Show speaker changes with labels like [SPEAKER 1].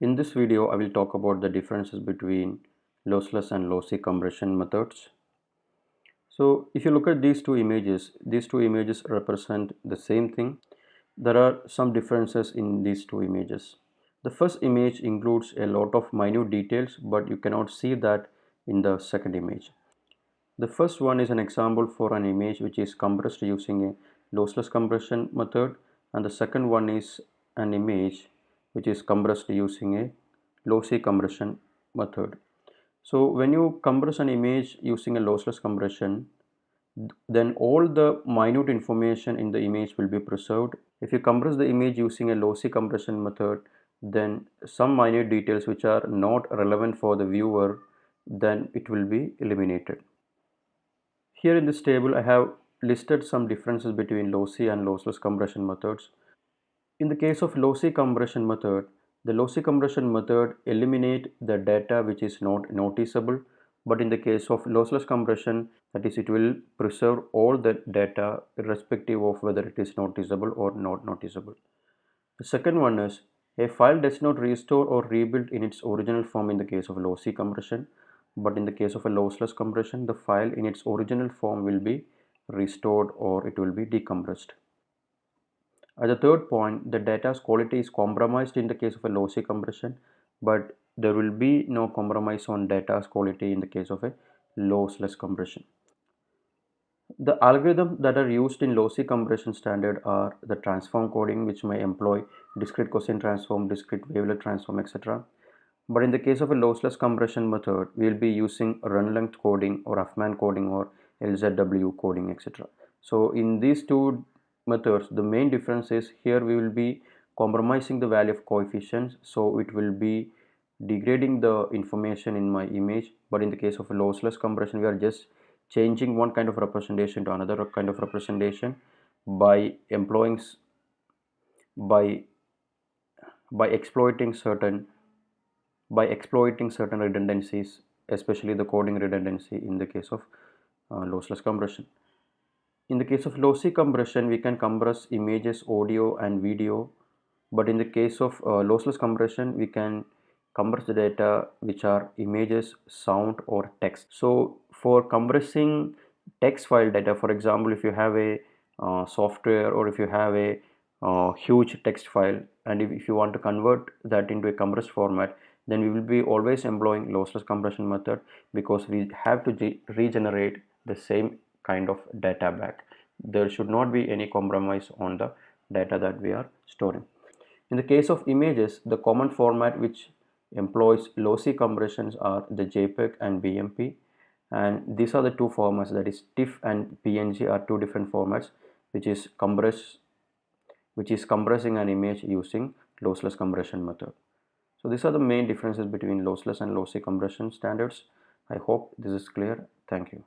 [SPEAKER 1] In this video, I will talk about the differences between lossless and lossy compression methods. So if you look at these two images represent the same thing. There are some differences in these two images. The first image includes a lot of minute details, but you cannot see that in the second image. The first one is an example for an image which is compressed using a lossless compression method, and the second one is an image which is compressed using a lossy compression method. So when you compress an image using a lossless compression, then all the minute information in the image will be preserved. If you compress the image using a lossy compression method, then some minute details which are not relevant for the viewer, then it will be eliminated. Here in this table, I have listed some differences between lossy and lossless compression methods. In the case of lossy compression method, the lossy compression method eliminate the data which is not noticeable, but in the case of lossless compression, that is, it will preserve all the data irrespective of whether it is noticeable or not noticeable. The second one is a file does not restore or rebuild in its original form in the case of lossy compression, but in the case of a lossless compression, the file in its original form will be restored or it will be decompressed. At the third point, the data's quality is compromised in the case of a lossy compression, but there will be no compromise on data's quality in the case of a lossless compression. The algorithms that are used in lossy compression standard are the transform coding, which may employ discrete cosine transform, discrete wavelet transform, etc. But in the case of a lossless compression method, we will be using run length coding or Huffman coding or LZW coding, etc. So in these two methods, the main difference is here we will be compromising the value of coefficients, so it will be degrading the information in my image. But in the case of a lossless compression, we are just changing one kind of representation to another kind of representation by employing by by exploiting certain redundancies, especially the coding redundancy in the case of lossless compression. In the case of lossy compression, we can compress images, audio and video, but in the case of lossless compression, we can compress the data which are images, sound or text. So for compressing text file data, for example, if you have a software or if you have a huge text file, and if you want to convert that into a compressed format, then we will be always employing lossless compression method, because we have to regenerate the same kind of data back. There should not be any compromise on the data that we are storing. In the case of images, the common format which employs lossy compressions are the JPEG and BMP, and these are the two formats, that is TIFF and PNG are two different formats which is compressing an image using lossless compression method. So these are the main differences between lossless and lossy compression standards. I hope this is clear. Thank you.